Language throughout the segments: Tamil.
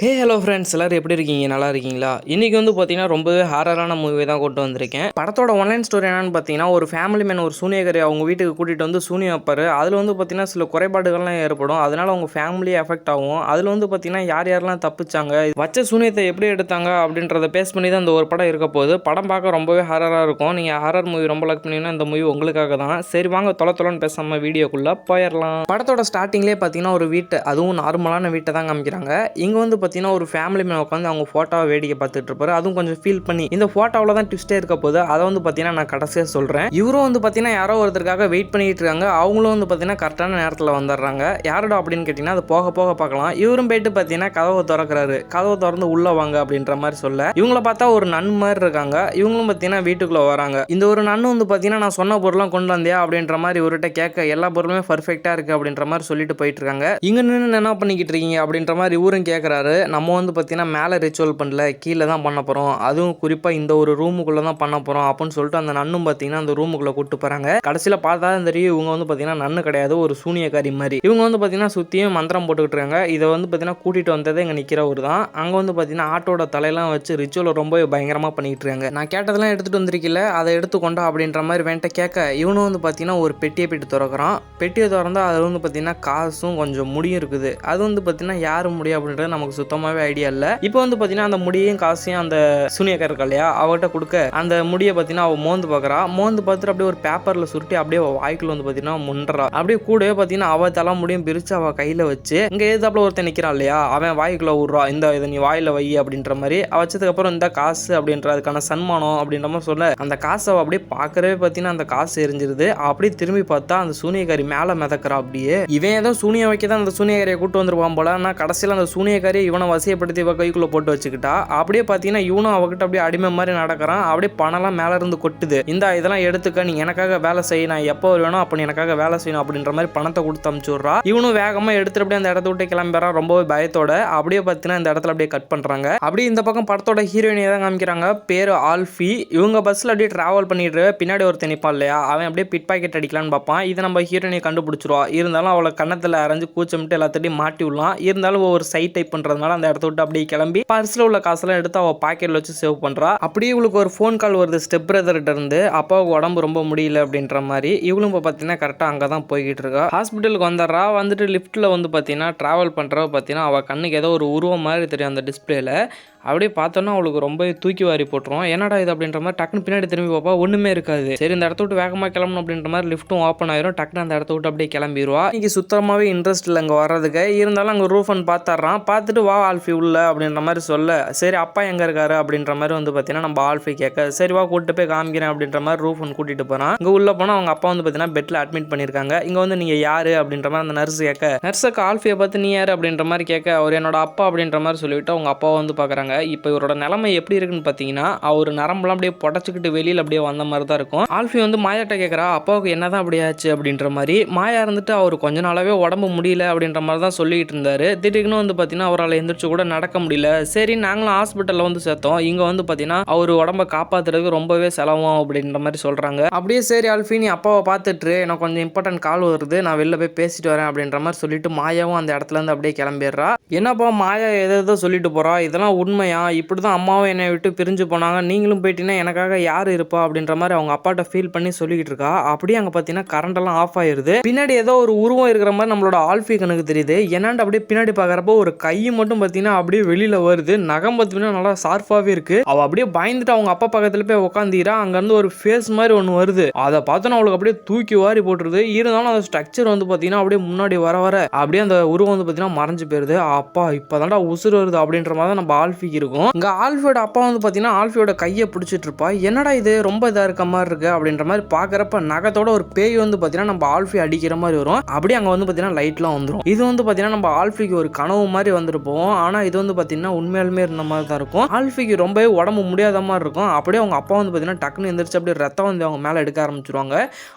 ஹலோ ஃப்ரெண்ட்ஸ் எல்லாரும் எப்படி இருக்கீங்க? நல்லா இருக்கீங்களா? இன்னைக்கு வந்து பார்த்தீங்கன்னா ரொம்பவே ஹாரரான மூவி தான் கொண்டு வந்திருக்கேன். படத்தோட ஒன்லைன் ஸ்டோரி என்னன்னு பார்த்தீங்கன்னா, ஒரு ஃபேமிலி மேன் ஒரு சூனியக்காரி அவங்க வீட்டுக்கு கூட்டிட்டு வந்து சூனியம் வைப்பாரு. அதில் வந்து பார்த்தீங்கன்னா சில குறைபாடுகள்லாம் ஏற்படும். அதனால அவங்க ஃபேமிலி எஃபெக்ட் ஆகும். அதில் வந்து பார்த்தீங்கன்னா யார் யாரெல்லாம் தப்பிச்சாங்க, வச்ச சூனியத்தை எப்படி எடுத்தாங்க அப்படின்றத பேஸ் பண்ணி தான் இந்த ஒரு படம் இருக்க போகுது. படம் பார்க்க ரொம்பவே ஹாரராக இருக்கும். நீங்கள் ஹாரர் மூவி ரொம்ப லைக் பண்ணீங்கன்னா இந்த மூவி உங்களுக்காக தான். சரி வாங்க தொலைன்னு பேசாம வீடியோக்குள்ளே போயிடலாம். படத்தோட ஸ்டார்டிங்லேயே பார்த்தீங்கன்னா ஒரு வீட்டை, அதுவும் நார்மலான வீட்டை தான் காமிக்கிறாங்க. இங்கே வந்து பார்த்தீங்கன்னா ஒரு ஃபேமிலி மேன் உட்காந்து அவங்க ஃபோட்டோவை வேடிக்கை பார்த்துட்டு இருப்பாரு. அதுவும் கொஞ்சம் ஃபீல் பண்ணி இந்த ஃபோட்டோவில் தான் ட்விஸ்டே இருக்க போது. அதை வந்து பார்த்தீங்கன்னா நான் கடைசியாக சொல்கிறேன். இவரும் வந்து பார்த்தீங்கன்னா யாரோ ஒருத்தருக்காக வெயிட் பண்ணிட்டு இருக்காங்க. அவங்களும் வந்து பார்த்தீங்கன்னா கரெக்டான நேரத்தில் வந்துடுறாங்க. யாரோட அப்படின்னு கேட்டிங்கன்னா அது போக போக பார்க்கலாம். இவரும் போயிட்டு பார்த்தீங்கன்னா கதவை திறக்கிறாரு. கதவை திறந்து உள்ளே வாங்க அப்படின்ற மாதிரி சொல்ல, இவங்கள பார்த்தா ஒரு நன் மாதிரி இருக்காங்க. இவங்களும் பார்த்தீங்கன்னா வீட்டுக்குள்ளே வராங்க. இந்த ஒரு நன்னு வந்து பார்த்தீங்கன்னா நான் சொன்ன பொருள்லாம் கொண்டு வந்தியா அப்படின்ற மாதிரி இவர்கிட்ட கேட்க, எல்லா பொருளுமே பர்ஃபெக்டாக இருக்குது அப்படின்ற மாதிரி சொல்லிட்டு போயிட்டு இருக்காங்க. இங்கே நின்று என்ன பண்ணிக்கிட்டு இருக்கீங்க அப்படின்ற மாதிரி இவரும் கேட்குறாரு. நம்ம வந்து பார்த்தீங்கன்னா மேலே ரிச்சுவல் பண்ணல, கீழே தான் பண்ண போகிறோம், அதுவும் குறிப்பாக இந்த ஒரு ரூமுக்குள்ளே தான் பண்ண போகிறோம் அப்படின்னு சொல்லிட்டு அந்த நன்னும் பார்த்தீங்கன்னா அந்த ரூமுக்குள்ளே கூப்பிட்டு போகிறாங்க. கடைசியில் பார்த்தா தெரியும் இவங்க வந்து பார்த்தீங்கன்னா நன்னு கிடையாது, ஒரு சூனியக்காரி மாதிரி. இவங்க வந்து பார்த்தீங்கன்னா சுற்றியும் மந்திரம் போட்டுக்கிட்டு இருக்காங்க. இதை வந்து பார்த்தீங்கன்னா கூட்டிகிட்டு வந்ததே இங்கே நிற்கிறவர் தான். அங்கே வந்து பார்த்தீங்கன்னா ஆட்டோட தலையெல்லாம் வச்சு ரிச்சுவல் ரொம்ப பயங்கரமாக பண்ணிக்கிட்டு இருக்காங்க. நான் கேட்டதெல்லாம் எடுத்துகிட்டு வந்திருக்கல, அதை எடுத்துக்கொண்டா அப்படின்ற மாதிரி வேண்ட கேட்க, இவனும் வந்து பார்த்தீங்கன்னா ஒரு பெட்டியை திறக்கிறான். பெட்டியை திறந்தால் அது வந்து பார்த்தீங்கன்னா காசும் கொஞ்சம் முடியும் இருக்குது. அது வந்து பார்த்தீங்கன்னா யார் முடியும் அப்படின்றது நமக்கு சுத்தமாகவே ஐடியா இல்லை. இப்போ வந்து பார்த்தீங்கன்னா அந்த முடியையும் காசையும் அந்த சூனியக்கார இருக்கா இல்லையா அவகிட்ட கொடுக்க, அந்த முடியை பார்த்தீங்கன்னா அவள் மோந்து பார்க்குறா. மோந்து பார்த்துட்டு அப்படியே ஒரு பேப்பரில் சுருட்டி அப்படியே வாய்க்குள்ள வந்து பார்த்தீங்கன்னா முன்றா. அப்படியே கூடவே பார்த்தீங்கன்னா அவள் தலை முடியும் பிரித்து அவள் கையில் வச்சு இங்கே எதாப்புல ஒருத்தன் நிற்கிறான் இல்லையா, அவன் வாய்க்குள்ள விட்றா, இந்த இதை நீ வாயில் வை அப்படின்ற மாதிரி வச்சதுக்கப்புறம் இந்த காசு அப்படின்ற அதுக்கான சன்மானம் அப்படின்ற மாதிரி சொல்ல, அந்த காசை அப்படியே பார்க்கறவே பார்த்தீங்கன்னா அந்த காசு எரிஞ்சிருது. அப்படியே திரும்பி பார்த்தா அந்த சூனியக்காரி மேலே மிதக்கிறா. அப்படியே இவன் ஏதோ சூனியம் வைக்க தான் அந்த சூனியக்காரியை கூட்டு வந்துருவான் போல. ஆனால் கடைசியில் அந்த சூனியக்காரியை இவனை வசியப்படுத்தி இவ கைக்குள்ளே போட்டு வச்சுக்கிட்டா. அப்படியே பார்த்தீங்கன்னா இவனும் அவகிட்ட அப்படியே அடிமை மாதிரி நடக்கிறான். அப்படியே பணம்லாம் மேலே இருந்து கொட்டுது. இதெல்லாம் எடுத்துக்க, நீ எனக்காக வேலை செய்ய, நான் எப்போ வேணும் அப்போ நீ எனக்காக வேலை செய்யணும் அப்படின்ற மாதிரி பணத்தை கொடுத்து அனுப்பிச்சுடுறா. இவனும் வேகமாக எடுத்துட்டு அப்படியே அந்த இடத்த விட்டு கிளம்புறான் ரொம்பவே பயத்தோட. அப்படியே பார்த்தீங்கன்னா இந்த இடத்துல அப்படியே கட் பண்ணுறாங்க. அப்படியே இந்த பக்கம் படத்தோட ஹீரோயினை தான் காமிக்கிறாங்க. பேரு ஆல்ஃபி. இவங்க பஸ்ஸில் அப்படியே டிராவல் பண்ணிட்டு பின்னாடி ஒருத்தன் நிற்பான் இல்லையா, அவன் அப்படியே பிட் பாக்கெட் அடிக்கலான்னு பார்ப்பான். இதை நம்ம ஹீரோயினை கண்டுபிடிச்சிருவா. இருந்தாலும் அவளை கண்ணத்தில் அரைஞ்சு கூச்சமிட்டு எல்லாத்தையும் மாட்டி விடலாம். இருந்தாலும் ஒரு சைட் டைப் பண்ணுறதுனால அந்த இடத்த விட்டு அப்படியே கிளம்பி பர்ஸில் உள்ள காசெல்லாம் எடுத்து அவள் பாக்கெட்டில் வச்சு சேவ் பண்ணுறா. அப்படியே இவளுக்கு ஒரு ஃபோன் கால் வருது ஸ்டெப் பிரதர்கிட்ட இருந்து. அப்பாவுக்கு உடம்பு ரொம்ப முடியல அப்படின்ற மாதிரி. இவளும் இப்போ பார்த்தீங்கன்னா கரெக்டாக அங்கே தான் போய்கிட்டு இருக்கா. ஹாஸ்பிட்டலுக்கு வந்துடுறா. வந்துட்டு லிஃப்ட்டில் வந்து பார்த்தீங்கன்னா ட்ராவல் பண்ணுறவ பார்த்தீங்கன்னா அவள் கண்ணுக்கு ஏதோ ஒரு உருவம் மாதிரி தெரியும் அந்த டிஸ்பிளேல. அப்படியே பார்த்தோன்னா அவளுக்கு ரொம்ப தூக்கி வாரி போட்டுரும். என்னடா இது அப்படின்ற மாதிரி டக்குன்னு பின்னாடி திரும்பி பார்ப்பா, ஒன்றுமே இருக்காது. சரி இந்த இடத்த விட்டு வேகமாக கிளம்பணும் அப்படின்ற மாதிரி லிஃப்ட்டும் ஓப்பன் ஆயிரும். டக்குன்னு அந்த இடத்த விட்டு அப்படியே கிளம்பிடுவா. இன்னைக்கு சுத்தமாகவே இன்ட்ரெஸ்ட் இல்லை அங்கே வர்றதுக்கு. இருந்தாலும் அங்கே ரூஃபன் பார்த்துட்றான். பார்த்துட்டு வா ஆல்ஃபி உள்ள அப்படின்ற மாதிரி சொல்ல, சரி அப்பா எங்கே இருக்காரு அப்படின்ற மாதிரி வந்து பார்த்தீங்கன்னா நம்ம ஆல்ஃபி கேட்க, சரி வா கூப்பிட்டு போய் காமிக்கிறேன் அப்படின்ற மாதிரி ரூஃபன் கூட்டிகிட்டு போகிறான். இங்கே உள்ளே போனால் அவங்க அப்பா வந்து பார்த்தீங்கன்னா பெட்டில் அட்மிட் பண்ணியிருக்காங்க. இங்கே வந்து நீங்கள் யார் அப்படின்ற மாதிரி அந்த நர்ஸ் கேட்க, நர்ஸுக்கு ஆல்ஃபியை பார்த்து நீ யார் அப்படின்ற மாதிரி கேட்க, அவர் என்னோட அப்பா அப்படின்ற மாதிரி சொல்லிவிட்டு அவங்க அப்பாவை வந்து பார்க்குறாங்க. இப்போ இவரோட நிலைமை எப்படி இருக்குன்னு பார்த்தீங்கன்னா அவர் நரம்பெல்லாம் அப்படியே புடச்சிக்கிட்டு வெளியில் அப்படியே வந்த மாதிரி தான் இருக்கும். ஆல்ஃபி வந்து மாயாட்ட கேட்குறா, அப்பாவுக்கு என்னதான் அப்படி ஆச்சு அப்படின்ற மாதிரி. மாயா இருந்துட்டு அவர் கொஞ்ச நாளாவே உடம்பு முடியல அப்படின்ற மாதிரி தான் சொல்லிட்டு இருந்தாரு. திடீர்னு வந்து பார்த்தீங்கன்னா அவரால் எந்திரிச்சு கூட நடக்க முடியல. சரி நாங்களும் ஹாஸ்பிட்டலில் வந்து சேர்த்தோம். இங்கே வந்து பார்த்தீங்கன்னா அவர் உடம்பை காப்பாற்றுறதுக்கு ரொம்பவே செலவும் அப்படின்ற மாதிரி சொல்கிறாங்க. அப்படியே சரி ஆல்ஃபி நீ அப்பாவை பார்த்துட்டு எனக்கு கொஞ்சம் இம்பார்ட்டன்ட் கால் வருது, நான் வெளில போய் பேசிட்டு வரேன் அப்படின்ற மாதிரி சொல்லிட்டு மாயாவும் அந்த இடத்துல இருந்து அப்படியே கிளம்பிடுறா. என்னப்பா மாயா எதோ சொல்லிட்டு போகிறா, இதெல்லாம் உண்மையா, இப்படி தான் அம்மாவும் என்னை விட்டு பிரிஞ்சு போனாங்க, நீங்களும் போயிட்டீங்கன்னா எனக்காக யார் இருப்பா அப்படின்ற மாதிரி அவங்க அப்பாட்ட ஃபீல் பண்ணி சொல்லிக்கிட்டு இருக்கா. அப்படியே அங்கே பார்த்தீங்கன்னா கரண்ட் எல்லாம் ஆஃப் ஆயிருது. பின்னாடி ஏதோ ஒரு உருவம் இருக்கிற மாதிரி நம்மளோட ஆல்ஃபி கணக்கு தெரியுது. என்னன்னு அப்படியே பின்னாடி பார்க்குறப்போ ஒரு கை மட்டும் பார்த்தீங்கன்னா அப்படியே வெளியில் வருது. நகம் பார்த்தீங்கன்னா நல்லா ஷார்ப்பாகவே இருக்கு. அவள் அப்படியே பயந்துட்டு அவங்க அப்பா பக்கத்தில் போய் உட்காந்துக்கிறா. அங்கேருந்து ஒரு ஃபேஸ் மாதிரி ஒன்று வருது. அதை பார்த்தோன்னா அவளுக்கு அப்படியே தூக்கி வாரி போட்டுருது. இருந்தாலும் அந்த ஸ்ட்ரக்சர் வந்து பார்த்தீங்கன்னா அப்படியே முன்னாடி வர அப்படியே அந்த உருவம் வந்து பார்த்தீங்கன்னா மறைஞ்சு போயிருது. அப்பா இப்போதான்டா உசுறு வருது அப்படின்ற மாதிரி தான் நம்ம ஆல்ஃபிக்கு இருக்கும். இங்கே ஆல்ஃபியோட அப்பா வந்து பார்த்தீங்கன்னா ஆல்ஃபியோட கையை பிடிச்சிட்டு இருப்பா. என்னடா இது ரொம்ப இதாக இருக்க மாதிரி இருக்கு அப்படின்ற மாதிரி பார்க்குறப்ப நகத்தோட ஒரு பேய் வந்து பார்த்தீங்கன்னா நம்ம ஆல்ஃபி அடிக்கிற மாதிரி வரும். அப்படியே அங்கே வந்து பார்த்தீங்கன்னா லைட்லாம் வந்துடும். இது வந்து பார்த்தீங்கன்னா நம்ம ஆல்ஃபிக்கு ஒரு கனவு மாதிரி வந்துருப்போம். ஆனால் இது வந்து பார்த்தீங்கன்னா உண்மையாலுமே இருந்த மாதிரி தான் இருக்கும். ஆல்ஃபிக்கு ரொம்பவே உடம்பு முடியாத மாதிரி இருக்கும். அப்படியே அவங்க அப்பா வந்து பார்த்தீங்கன்னா டக்குன்னு எந்திரிச்சு அப்படியே ரத்தம் வந்து அவங்க மேலே எடுக்க ஆரம்பிச்சிருவாங்க.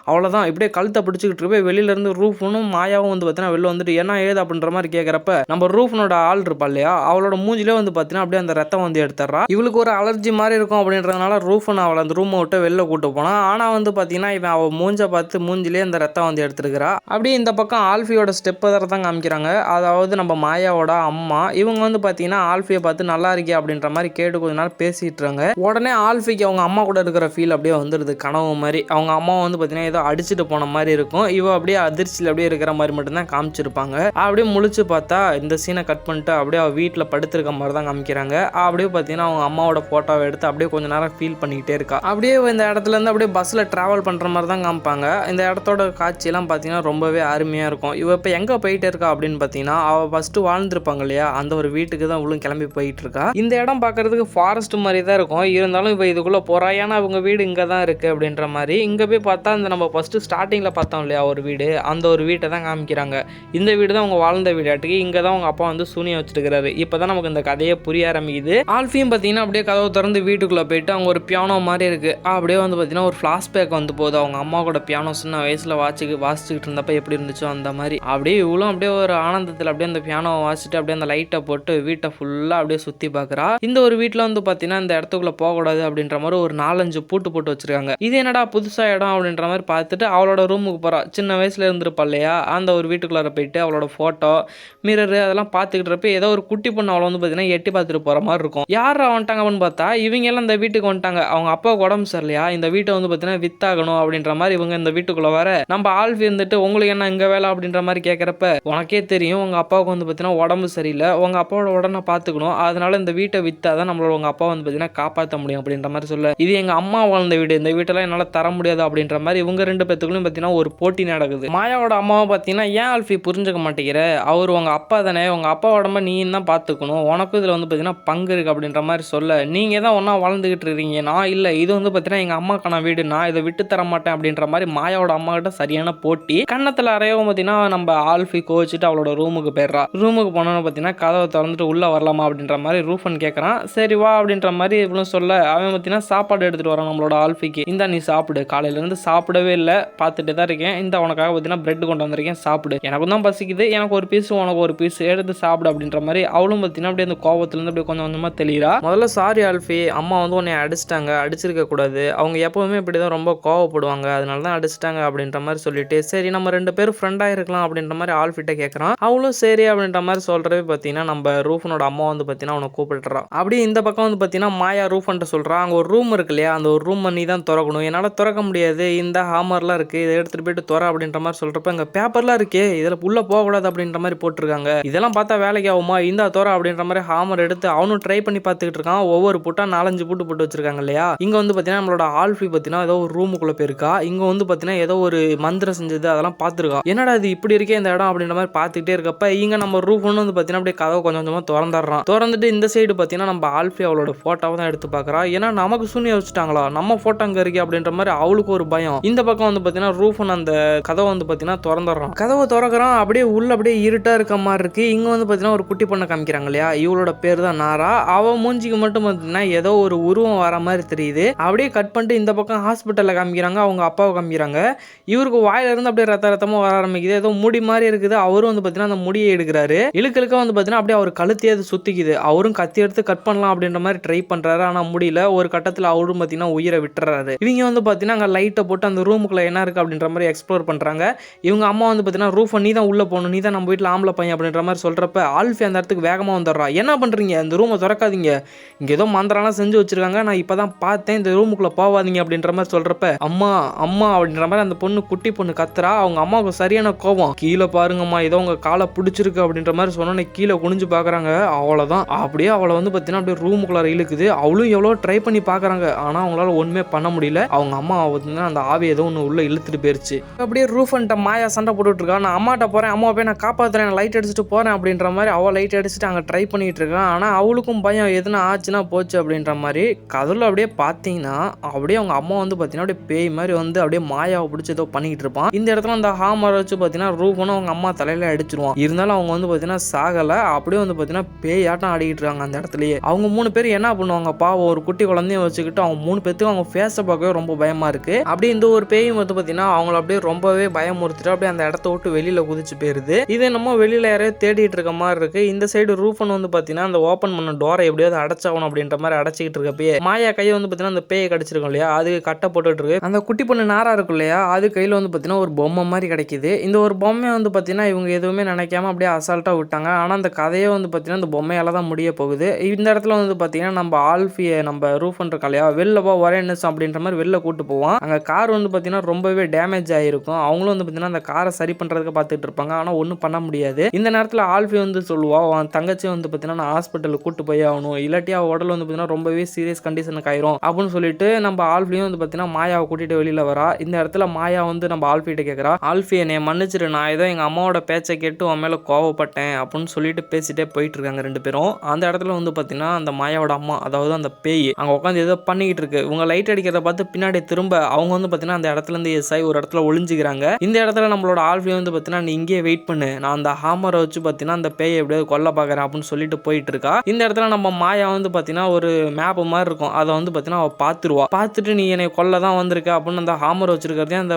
அவ்வளோதான் இப்படியே கழுத்தை பிடிச்சிக்கிட்டு போய் வெளியிலேருந்து ரூஃபனும் மாயாவும் வந்து பார்த்தீங்கன்னா வெளில வந்துட்டு என்ன ஏது அப்படின்ற மாதிரி கேட்குறப்ப நம்ம ரூஃபனோட ஆள் இருப்பா இல்லையா, அவளோட மூஞ்சிலே வந்து பார்த்தீங்கன்னா அப்படியே அந்த அந்த ரத்தம் வந்து எடுத்துறா. இவளுக்கு ஒரு அலர்ஜி மாதிரி இருக்கும் அப்படின்றதுனால ரூஃபன் அவளை அந்த ரூமை விட்டு வெளில கூட்டு போனான். ஆனால் வந்து பார்த்தீங்கன்னா இவன் அவள் மூஞ்ச பார்த்து மூஞ்சிலே அந்த ரத்தம் வந்து எடுத்துருக்கிறா. அப்படியே இந்த பக்கம் ஆல்ஃபியோட ஸ்டெப் தான் காமிக்கிறாங்க. அதாவது நம்ம மாயாவோட அம்மா இவங்க வந்து பார்த்தீங்கன்னா ஆல்ஃபியை பார்த்து நல்லா இருக்கே அப்படின்ற மாதிரி கேட்டு கொஞ்ச நேரம் பேசிட்டு இருக்காங்க. உடனே ஆல்ஃபிக்கு அவங்க அம்மா கூட இருக்கிற ஃபீல் அப்படியே வந்துடுது, கனவு மாதிரி. அவங்க அம்மா வந்து பார்த்தீங்கன்னா ஏதோ அடிச்சுட்டு போன மாதிரி இருக்கும். இவ அப்படியே அதிர்ச்சியில் அப்படியே இருக்கிற மாதிரி மட்டும்தான் காமிச்சிருப்பாங்க. அப்படியே முழிச்சு பார்த்தா இந்த சீனை கட் பண்ணிட்டு அப்படியே அவள் வீட்டில் படுத்திருக்க மாதிரி தான் காமிக்கிறாங்க. அப்படியே பார்த்தீங்கன்னா அவங்க அம்மாவோட ஃபோட்டோவை எடுத்து அப்படியே கொஞ்ச நேரம் ஃபீல் பண்ணிக்கிட்டே இருக்கா. அப்படியே இந்த இடத்துல இருந்து அப்படியே பஸ்ஸில் ட்ராவல் பண்ணுற மாதிரி தான் காமிப்பாங்க. இந்த இடத்தோட காட்சியெல்லாம் பார்த்தீங்கன்னா ரொம்பவே அருமையாக இருக்கும். இவ இப்போ எங்கே போயிட்டு இருக்கா அப்படின்னு பார்த்தீங்கன்னா அவள் ஃபஸ்ட்டு வாழ்ந்துருப்பாங்க இல்லையா, அந்த ஒரு வீட்டுக்கு தான் இவளும் கிளம்பி போயிட்டு இருக்கா. இந்த இடம் பார்க்கறதுக்கு ஃபாரஸ்ட் மாதிரி தான் இருக்கும். இருந்தாலும் இப்போ இதுக்குள்ளே போகிறா, ஏன்னா அவங்க வீடு இங்கே தான் இருக்குது அப்படின்ற மாதிரி. இங்கே போய் பார்த்தா இந்த நம்ம ஃபஸ்ட்டு ஸ்டார்டிங்கில் பார்த்தோம் இல்லையா ஒரு வீடு, அந்த ஒரு வீட்டை தான் காமிக்கிறாங்க. இந்த வீடு தான் அவங்க வாழ்ந்த வீடாட்டுக்கு. இங்கே தான் அவங்க அப்பா வந்து சூனியம் வச்சுருக்கிறாரு. இப்போ தான் நமக்கு இந்த கதையை புரிய ஆரம்பிக்குது. ஆல்ஃபியும் பார்த்தீங்கன்னா அப்படியே கதவை திறந்து வீட்டுக்குள்ளே போயிட்டு அவங்க ஒரு பியானோ மாதிரி இருக்குது. அப்படியே வந்து பார்த்தீங்கன்னா ஒரு ஃப்ளாஷ்பேக் வந்து போகுது. அவங்க அம்மா கூட பியானோ சின்ன வயசில் வாசிச்சுக்கிட்டு இருந்தப்ப எப்படி இருந்துச்சோ அந்த மாதிரி. அப்படியே இவ்வளோ அப்படியே ஒரு ஆனந்தத்தில் அப்படியே அந்த பியானோவை வாசிச்சுட்டு அப்படியே அந்த லைட்டை போட்டு வீட்டை ஃபுல்லாக அப்படியே சுற்றி பார்க்குறா. இந்த ஒரு வீட்டில் வந்து பார்த்தீங்கன்னா இந்த இடத்துக்குள்ளே போகக்கூடாது அப்படின்ற மாதிரி ஒரு 4-5 பூட்டு போட்டு வச்சிருக்காங்க. இது என்னடா புதுசாக இடம் அப்படின்ற மாதிரி பார்த்துட்டு அவளோட ரூமுக்கு போகிறா. சின்ன வயசில் இருந்திருப்பா இல்லையா, அந்த ஒரு வீட்டுக்குள்ளார போயிட்டு அவளோட ஃபோட்டோ மிரரு அதெல்லாம் பார்த்துக்கிட்டு இருப்ப ஏதோ ஒரு குட்டி பொண்ணு அவளை வந்து பார்த்தீங்கன்னா எட்டி பார்த்துட்டு போகிற மாதிரி இருக்கும். யார் வந்துட்டாங்க அப்படின்னு பார்த்தா இவங்க எல்லாம் இந்த வீட்டுக்கு வந்துட்டாங்க. அவங்க அப்பாவுக்கு உடம்பு சரியில்லையா, இந்த வீட்டை வந்து பார்த்தீங்கன்னா வித்தாகணும் அப்படின்ற மாதிரி இவங்க இந்த வீட்டுக்குள்ளே வர நம்ம ஆல்ஃபி இருந்துட்டு உங்களுக்கு என்ன இங்கே வேலை அப்படின்ற மாதிரி கேட்குறப்ப உனக்கே தெரியும் உங்கள் அப்பாவுக்கு வந்து பார்த்தீங்கன்னா உடம்பு சரியில்லை, உங்கள் அப்பாவோட உடனே பார்த்துக்கணும், அதனால இந்த வீட்டை வித்தாதான் நம்மளோட உங்கள் அப்பா வந்து பார்த்தீங்கன்னா காப்பாற்ற முடியும் அப்படின்ற மாதிரி சொல்ல, இது எங்கள் அம்மா வாழ்ந்த வீடு, இந்த வீட்டெல்லாம் என்னால் தர முடியாது அப்படின்ற மாதிரி இவங்க 2 பேத்துக்குள்ளும் பார்த்தீங்கன்னா ஒரு போட்டி நடக்குது. மாயாவோட அம்மாவை பார்த்தீங்கன்னா ஏன் ஆல்ஃபி புரிஞ்சுக்க மாட்டேங்கிற, அவர் உங்கள் அப்பா தானே, உங்கள் அப்பா உடம்ப நீ தான் பார்த்துக்கணும், உனக்கும் இதில் வந்து பார்த்தீங்கன்னா பங்கு இருக்குது அப்படின்ற மாதிரி சொல்ல, நீங்கள் தான் ஒன்றா வாழ்ந்துக்கிட்டு இருக்கீங்க, நான் இல்லை, இது வந்து பார்த்தீங்கன்னா எங்கள் அம்மாக்கான வீடு, நான் இதை விட்டு தர மாட்டேன் அப்படின்ற மாதிரி மாயாவோட அம்மா கிட்ட சரியான போட்டி. கன்னத்தில் அறையவும் பார்த்தீங்கன்னா நம்ம ஆல்ஃபி கோச்சிட்டு அவளோட ரூமுக்கு போயிடுறா. ரூமுக்கு போனோன்னு பார்த்தீங்கன்னா கதவை திறந்துட்டு உள்ளே வரலாமா அப்படின்ற மாதிரி ரூஃபன் கேட்குறான். சரி வா அப்படின்ற மாதிரி இவ்வளோ சொல்ல அவன் பார்த்தீங்கன்னா சாப்பாடு எடுத்துகிட்டு வரான் நம்மளோட ஆல்ஃபிக்கு. இந்த நீ சாப்பிடு, காலையிலேருந்து சாப்பிடவே இல்லை, பார்த்துட்டு தான் இருக்கேன், இந்த உனக்காக பார்த்தீங்கன்னா பிரெட் கொண்டு வந்திருக்கேன், சாப்பிடு, எனக்கும் தான் பசிக்குது, எனக்கு ஒரு பீஸ் உனக்கு ஒரு பீஸ் எடுத்து சாப்பிடு அப்படின்ற மாதிரி அவளும் பார்த்தீங்கன்னா அப்படியே அந்த கோபத்துலேருந்து அப்படியே கொஞ்சம் கொஞ்சமாக தெளிகிறா. முதல்ல சாரி ஆல்ஃபி, அம்மா வந்து உன்னை அடிச்சிட்டாங்க, அடிச்சிருக்க கூடாது, அவங்க எப்போவுமே இப்படி தான் ரொம்ப கோவப்படுவாங்க, அதனால தான் அடிச்சிட்டாங்க அப்படின்ற மாதிரி சொல்லிட்டு சரி நம்ம 2 பேரும் ஃப்ரெண்டாக இருக்கலாம் அப்படின்ற மாதிரி ஆல்ஃபிட்ட கேட்குறான். அவளும் சரி அப்படின்ற மாதிரி சொல்கிறவே பார்த்தீங்கன்னா நம்ம ரூஃபனோட அம்மா வந்து பார்த்தீங்கன்னா அவனை கூப்பிட்டுறான். அப்படியே இந்த பக்கம் வந்து பார்த்தீங்கன்னா மாயா ரூஃபன்ட்ட சொல்கிறான், அங்கே ஒரு ரூம் இருக்கு இல்லையா, அந்த ஒரு ரூமை நீ தான் திறக்கணும், என்னால் திறக்க முடியாது, இந்த ஹாமர்லாம் இருக்குது, இதை எடுத்துகிட்டு போயிட்டு துற அப்படின்ற மாதிரி சொல்கிறப்ப இங்கே பேப்பர்லாம் இருக்கே, இதில் உள்ளே போகக்கூடாது அப்படின்ற மாதிரி போட்டிருக்காங்க, இதெல்லாம் பார்த்தா வேலைக்கு ஆகுமா, இந்த துற அப்படின்ற மாதிரி ஹாமர் எடுத்து அவனும் ட்ரை பண்ணி பார்த்துக்கிட்டு இருக்கான். ஒவ்வொரு பூட்டா 4-5 பூட்டு போட்டு வச்சிருக்காங்க இல்லையா. இங்கே வந்து பார்த்தீங்கன்னா நம்மளோட ஆல்ஃபி பார்த்தீங்கன்னா ஏதோ ஒரு ரூமுக்குள்ளே போயிருக்கா. இங்கே வந்து பார்த்தீங்கன்னா ஏதோ ஒரு மந்திரம் செஞ்சது அதெல்லாம் பார்த்துருக்கா. என்னடா இது இப்படி இருக்கே இந்த இடம் அப்படின்ற மாதிரி பார்த்துக்கிட்டே இருக்கப்ப இங்கே நம்ம ரூஃபன் வந்து பார்த்தீங்கன்னா அப்படியே கதவை கொஞ்சம் கொஞ்சமாக திறந்துடுறான். திறந்துட்டு இந்த சைடு பார்த்தீங்கன்னா நம்ம ஆல்ஃபி அவளோட ஃபோட்டோவை தான் எடுத்து பார்க்குறா. ஏன்னா நமக்கு சூனியம் வச்சுட்டாங்களா, நம்ம ஃபோட்டோ அங்கே இருக்கே அப்படின்ற மாதிரி அவளுக்கு ஒரு பயம். இந்த பக்கம் வந்து பார்த்தீங்கன்னா ரூஃபன் அந்த கதவை வந்து பார்த்தீங்கன்னா திறந்துடுறான். கதவை திறக்கிறான், அப்படியே உள்ள அப்படியே இருட்டா இருக்க மாதிரி இருக்கு. இங்கே வந்து பார்த்தீங்கன்னா ஒரு குட்டி பொண்ணை காமிக்கிறாங்க இல்லையா, இவளோட பேர் தான் நாரா. அவ மூஞ்சிக்கு மட்டும் பார்த்தீங்கன்னா ஏதோ ஒரு உருவம் வர மாதிரி தெரியுது. அப்படியே கட் பண்ணிட்டு இந்த பக்கம் ஹாஸ்பிட்டலில் காமிக்கிறாங்க, அவங்க அப்பாவை காமிக்கிறாங்க. இவருக்கு வாயிலிருந்து அப்படியே ரத்தமாக வர ஆரம்பிக்குது, ஏதோ முடி மாதிரி இருக்குது. அவரும் வந்து பார்த்தீங்கன்னா அந்த முடியை எடுக்கிறாரு. இழுக்க வந்து பார்த்தீங்கன்னா அப்படியே அவர் கழுத்தையே அது சுத்திக்குது. அவரும் கத்தி எடுத்து கட் பண்ணலாம் அப்படின்ற மாதிரி ட்ரை பண்றாரு, ஆனால் முடியல. ஒரு கட்டத்தில் அவரும் பார்த்தீங்கன்னா உயிரை விட்டுறாரு. இவங்க வந்து பார்த்தீங்கன்னா அங்கே லைட்டை போட்டு அந்த ரூமுக்குள்ள என்ன இருக்கு அப்படின்ற மாதிரி எக்ஸ்ப்ளோர் பண்றாங்க. இவங்க அம்மா வந்து பார்த்தீங்கன்னா ரூஃபன் நீ தான் உள்ள போகணும், நீ தான் நம்ம வீட்டில் ஆம்பளை பையன் அப்படின்ற மாதிரி சொல்றப்ப ஆல்ஃபி அந்த இடத்துக்கு வேகமாக வந்துடுறா. என்ன பண்றீங்க, இந்த ரூமை திறக்காதீங்க, இங்கே ஏதோ மந்திரம்லாம் செஞ்சு வச்சிருக்காங்க, நான் இப்போதான் பார்த்தேன், இந்த ரூமுக்குள்ள போவாதீங்க அப்படின்ற மாதிரி சொல்றப்ப அம்மா அம்மா அப்படின்ற மாதிரி அந்த பொண்ணு குட்டி பொண்ணு கத்துறா. அவங்க அம்மாவுக்கு சரியான கோபம், கீழே பாருங்கம்மா ஏதோ உங்க காலை பிடிச்சிருக்கு அப்படின்ற மாதிரி சொன்னோன்னே கீழே குனிஞ்சு பார்க்குறாங்க. அவ்வளோதான், அப்படியே அவளை வந்து பார்த்தீங்கன்னா அப்படியே ரூமுக்குள்ளார இழுக்குது. அவளும் எவ்வளோ ட்ரை பண்ணி பார்க்குறாங்க, ஆனால் அவங்களால ஒன்றுமே பண்ண முடியல. அவங்க அம்மா பார்த்தீங்கன்னா அந்த ஆவி ஏதோ ஒன்று உள்ள இழுத்துட்டு போயிருச்சு. அப்படியே ரூஃபன்ட்ட மாயா சண்டை போட்டுட்டு இருக்கா. நான் அம்மாட்ட போகிறேன், அம்மா போய் நான் காப்பாற்றுறேன், லைட் அடிச்சுட்டு போகிறேன் அப்படின்ற மாதிரி அவள் லைட் அடிச்சுட்டு அங்கே ட்ரை பண்ணிட்டு இருக்கான். ஆனால் அவளுக்கும் பயம், எதுனா ஆச்சுன்னா போச்சு அப்படின்ற மாதிரி. கதவுல அப்படியே பார்த்தீங்கன்னா அப்படியே அவங்க அம்மா வந்து பார்த்தீங்கன்னா அப்படியே பேய் மாதிரி வந்து அப்படியே மாயாவை பிடிச்சி ஏதோ பண்ணிக்கிட்டு இருப்பான். இந்த இடத்துல அந்த ஹாமரை வச்சு பார்த்தீங்கன்னா ரூஃபனும் அவங்க அம்மா தலையில அடிச்சிருவான். இருந்தாலும் அவங்க வந்து பார்த்தீங்கன்னா சாகலை, அப்படியே வந்து பார்த்தீங்கன்னா பேயாட்டம் ஆடிக்கிட்டு இருக்காங்க அந்த இடத்துலயே. அவங்க 3 பேர் என்ன பண்ணுவாங்க பாவம், ஒரு குட்டி குழந்தைய வச்சுக்கிட்டு அவங்க 3 பேத்துக்கும் அவங்க ஃபேஸை பார்க்கவே ரொம்ப பயமா இருக்கு. அப்படியே இந்த ஒரு பேயும் வந்து பார்த்தீங்கன்னா அவங்கள அப்படியே ரொம்பவே பயமுறுத்திட்டு அப்படியே அந்த இடத்த விட்டு வெளியில குதிச்சு போயிருது. இது நம்ம வெளியில யாரையோ தேடிட்டு இருக்க மாதிரி இருக்கு. இந்த சைடு ரூஃபன் வந்து பார்த்தீங்கன்னா அந்த ஓப்பன் பண்ண டோரை எப்படியாவது அடைச்சாகணும் அப்படின்ற மாதிரி அடைச்சிக்கிட்டு இருக்கப்பயே மாயா கையை வந்து பார்த்தீங்கன்னா அந்த பேயை கடிச்சிருக்கும் இல்லையா, அது கட்டை போட்டுட்டு இருக்கு. அந்த குட்டி பொண்ணு நாரா இருக்கும் இல்லையா, அது கையில் வந்து பார்த்தீங்கன்னா ஒரு பொம்மை மாதிரி கிடைக்குது. இந்த ஒரு பொம்மை வந்து பார்த்தீங்கன்னா இவங்க எதுவுமே நினைக்காம அப்படியே அசால்ட்டாக விட்டாங்க. ஆனால் அந்த கதையே வந்து பார்த்தீங்கன்னா இந்த பொம்மையால தான் முடிய போகுது. இந்த இடத்துல வந்து பார்த்தீங்கன்னா நம்ம ஆல்ஃபியை நம்ம ரூஃபன் இருக்கா இல்லையா, வெளில போ ஒரே நிமிஷம் அப்படின்ற மாதிரி வெளில கூட்டு போவோம். அங்கே கார் வந்து பார்த்தீங்கன்னா ரொம்பவே டேமேஜ் ஆகிருக்கும். அவங்களும் வந்து பார்த்தீங்கன்னா அந்த காரை சரி பண்ணுறதுக்கு பார்த்துட்டு இருப்பாங்க. ஆனால் ஒன்றும் பண்ண முடியாது. இந்த நேரத்தில் ஆல்ஃபி வந்து சொல்லுவா, அவன் தங்கச்சி வந்து பார்த்தீங்கன்னா நான் ஹாஸ்பிட்டலுக்கு கூட்டு போய் ஆகணும், இல்லாட்டி அவள் உடல் வந்து பார்த்தீங்கன்னா ரொம்பவே சீரியஸ் கண்டிஷனுக்கு ஆயிரும் அப்படின்னு சொல்லிட்டு நம்ம ஆல்ஃபியும் வந்து பார்த்தீங்கன்னா மாயாவை கூட்டிட்டு வெளியில வரா. இந்த இடத்துல மாயா வந்து நம்ம ஆல்ஃபிட்ட கேட்குறா, ஆல்ஃபி என்னை மன்னிச்சிரு, நான் ஏதோ எங்கள் அம்மாவோட பேச்சை கேட்டு உன் மேலே கோவப்பட்டேன் அப்படின்னு சொல்லிட்டு பேசிட்டே போயிட்டு இருக்காங்க ரெண்டு பேரும். அந்த இடத்துல வந்து பார்த்தீங்கன்னா அந்த மாயாவோட அம்மா, அதாவது அந்த பேய் அங்கே உட்காந்து ஏதோ பண்ணிக்கிட்டு இருக்கு. இவங்க லைட் அடிக்கிறத பார்த்து பின்னாடி திரும்ப அவங்க வந்து பார்த்தீங்கன்னா அந்த இடத்துல இருந்து எஸ்ஐ ஒரு இடத்துல ஒளிஞ்சுக்கிறாங்க. இந்த இடத்துல நம்மளோட ஆல்ஃபி வந்து பார்த்தீங்கன்னா நீ இங்கேயே வெயிட் பண்ணு, நான் அந்த ஹாமரை வச்சு பார்த்தீங்கன்னா அந்த பேயை எப்படியாவது கொல்ல பார்க்குறேன் அப்படின்னு சொல்லிட்டு போயிட்டு இருக்கா. இந்த இடத்துல நம்ம மாயா வந்து பார்த்தீங்கன்னா ஒரு மேப் மாதிரி இருக்கும், அதை வந்து பார்த்தீங்கன்னா அவள் பார்த்துருவா. பார்த்துட்டு நீ என்னை கொல்ல தான் வந்திருக்க அப்படின்னு அந்த ஹாமர் வச்சிருக்கிறதே அந்த